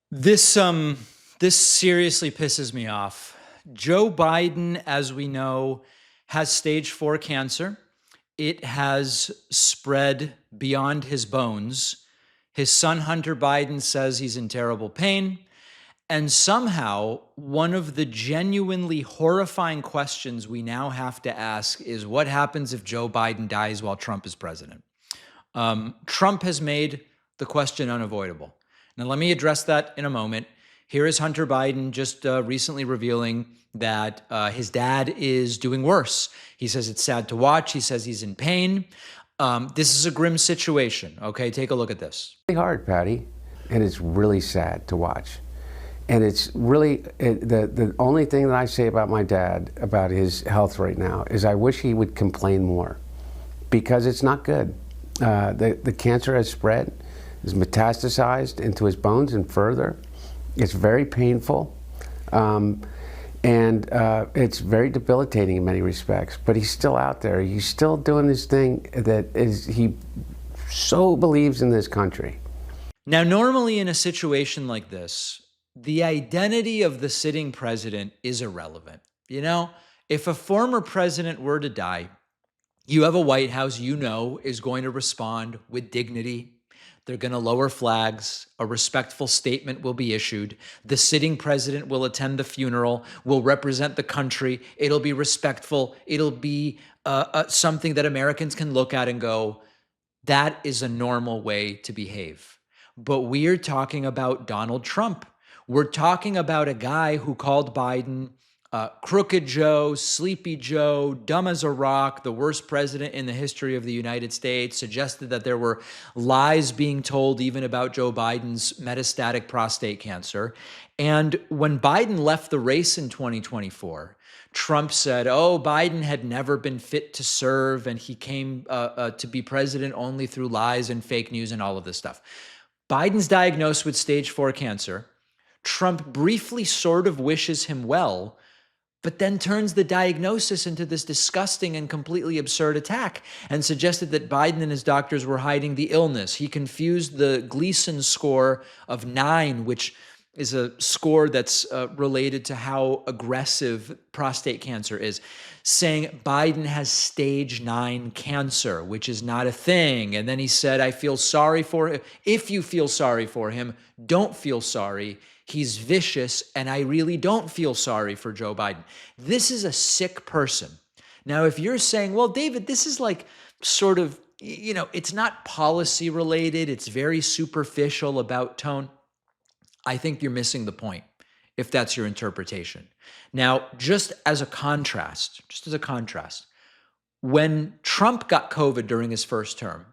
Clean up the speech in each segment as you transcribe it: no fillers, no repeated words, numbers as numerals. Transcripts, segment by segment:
This seriously pisses me off. Joe Biden, as we know, has stage 4 cancer. It has spread beyond his bones. His son Hunter Biden says he's in terrible pain. And somehow, one of the genuinely horrifying questions we now have to ask is what happens if Joe Biden dies while Trump is president? Trump has made the question unavoidable. Now, let me address that in a moment. Here is Hunter Biden just recently revealing that his dad is doing worse. He says it's sad to watch. He says he's in pain. This is a grim situation. Okay, take a look at this. Really hard, Patty, and it's really sad to watch. And it's really the only thing that I say about my dad, about his health right now, is I wish he would complain more, because it's not good. The cancer has spread, is metastasized into his bones and further. It's very painful, and it's very debilitating in many respects. But he's still out there. He's still doing this thing that he so believes in this country. Now, normally in a situation like this, the identity of the sitting president is irrelevant. You know, if a former president were to die, you have a White House you know is going to respond with dignity. They're going to lower flags. A respectful statement will be issued. The sitting president will attend the funeral, will represent the country. It'll be respectful. It'll be something that Americans can look at and go, that is a normal way to behave. But we're talking about Donald Trump. We're talking about a guy who called Biden Crooked Joe, Sleepy Joe, dumb as a rock, the worst president in the history of the United States, suggested that there were lies being told even about Joe Biden's metastatic prostate cancer. And when Biden left the race in 2024, Trump said, oh, Biden had never been fit to serve, and he came to be president only through lies and fake news and all of this stuff. Biden's diagnosed with stage 4 cancer. Trump briefly sort of wishes him well, but then turns the diagnosis into this disgusting and completely absurd attack and suggested that Biden and his doctors were hiding the illness. He confused the Gleason score of 9, which is a score that's related to how aggressive prostate cancer is, saying Biden has stage 9 cancer, which is not a thing. And then he said, I feel sorry for him. If you feel sorry for him, don't feel sorry. He's vicious, and I really don't feel sorry for Joe Biden. This is a sick person. Now, if you're saying, well, David, this is like sort of, you know, it's not policy related, it's very superficial about tone, I think you're missing the point if that's your interpretation. Now, just as a contrast, when Trump got COVID during his first term,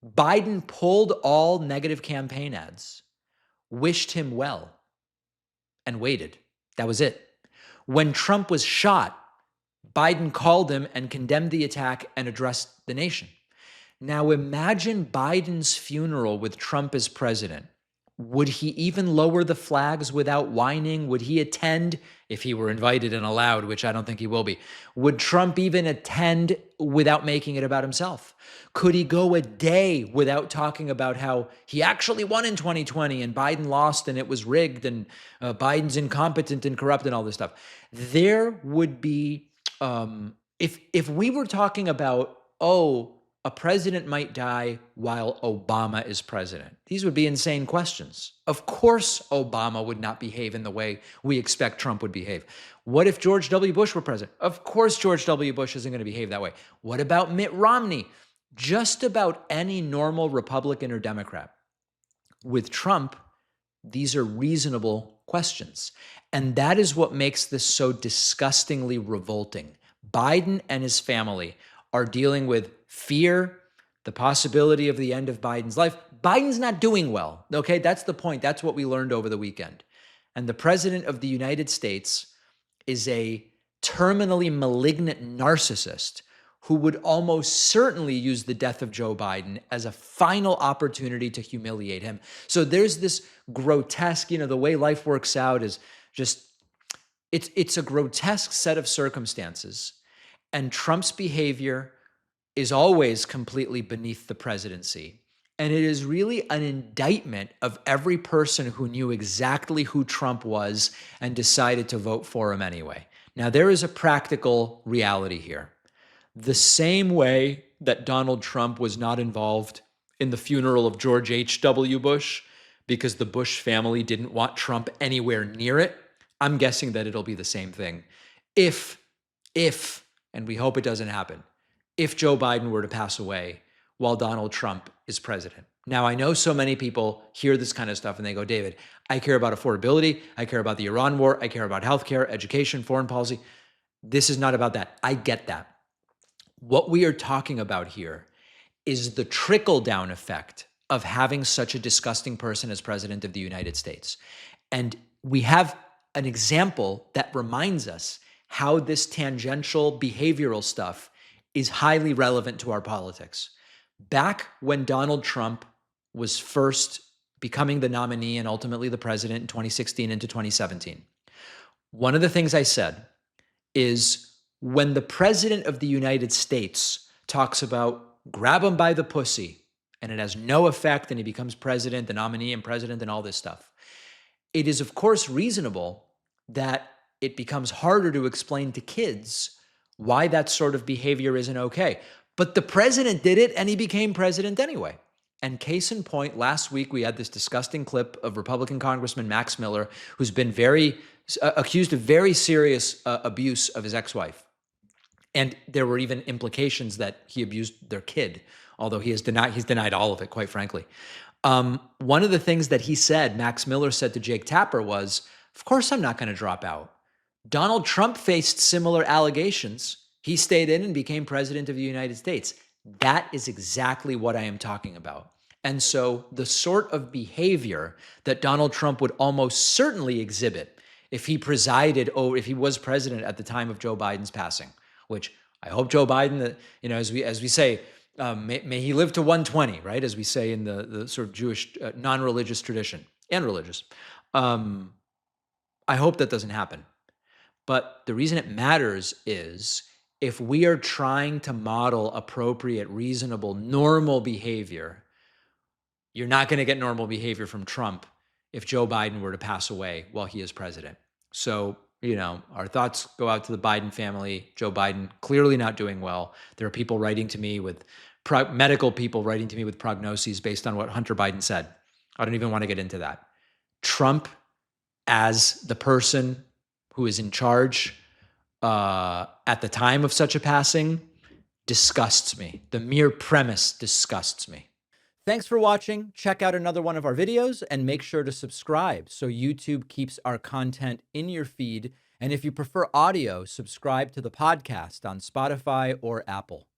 Biden pulled all negative campaign ads, wished him well, and waited. That was it. When Trump was shot, Biden called him and condemned the attack and addressed the nation. Now imagine Biden's funeral with Trump as president. Would he even lower the flags without whining? Would he attend if he were invited and allowed, which I don't think he will be? Would Trump even attend without making it about himself? Could he go a day without talking about how he actually won in 2020 and Biden lost and it was rigged and Biden's incompetent and corrupt and all this stuff? There would be, if we were talking about, a president might die while Obama is president, these would be insane questions. Of course, Obama would not behave in the way we expect Trump would behave. What if George W. Bush were president? Of course, George W. Bush isn't going to behave that way. What about Mitt Romney? Just about any normal Republican or Democrat. With Trump, these are reasonable questions. And that is what makes this so disgustingly revolting. Biden and his family are dealing with fear, the possibility of the end of Biden's life. Biden's not doing well, okay? That's the point. That's what we learned over the weekend. And the president of the United States is a terminally malignant narcissist who would almost certainly use the death of Joe Biden as a final opportunity to humiliate him. So there's this grotesque, the way life works out is just, it's a grotesque set of circumstances. And Trump's behavior is always completely beneath the presidency. And it is really an indictment of every person who knew exactly who Trump was and decided to vote for him anyway. Now, there is a practical reality here. The same way that Donald Trump was not involved in the funeral of George H.W. Bush because the Bush family didn't want Trump anywhere near it, I'm guessing that it'll be the same thing. If, and we hope it doesn't happen, if Joe Biden were to pass away while Donald Trump is president. Now, I know so many people hear this kind of stuff and they go, David, I care about affordability. I care about the Iran war. I care about healthcare, education, foreign policy. This is not about that. I get that. What we are talking about here is the trickle-down effect of having such a disgusting person as president of the United States. And we have an example that reminds us how this tangential behavioral stuff is highly relevant to our politics. Back when Donald Trump was first becoming the nominee and ultimately the president in 2016 into 2017, one of the things I said is when the president of the United States talks about grab him by the pussy and it has no effect and he becomes president, the nominee and president and all this stuff, it is of course reasonable that it becomes harder to explain to kids why that sort of behavior isn't okay. But the president did it and he became president anyway. And case in point, last week we had this disgusting clip of Republican Congressman Max Miller, who's been accused of very serious abuse of his ex-wife. And there were even implications that he abused their kid, although he's denied all of it, quite frankly. One of the things that he said, Max Miller said to Jake Tapper was, of course I'm not going to drop out. Donald Trump faced similar allegations. He stayed in and became president of the United States. That is exactly what I am talking about. And so the sort of behavior that Donald Trump would almost certainly exhibit if he presided or if he was president at the time of Joe Biden's passing, which I hope Joe Biden, as we say, may he live to 120, right? As we say in the sort of Jewish non-religious tradition and religious. I hope that doesn't happen. But the reason it matters is if we are trying to model appropriate, reasonable, normal behavior, you're not going to get normal behavior from Trump if Joe Biden were to pass away while he is president. So, our thoughts go out to the Biden family. Joe Biden clearly not doing well. There are people writing to me with medical people writing to me with prognoses based on what Hunter Biden said. I don't even want to get into that. Trump, as the person who is in charge at the time of such a passing, disgusts me. The mere premise disgusts me. Thanks for watching. Check out another one of our videos and make sure to subscribe so YouTube keeps our content in your feed. And if you prefer audio, subscribe to the podcast on Spotify or Apple.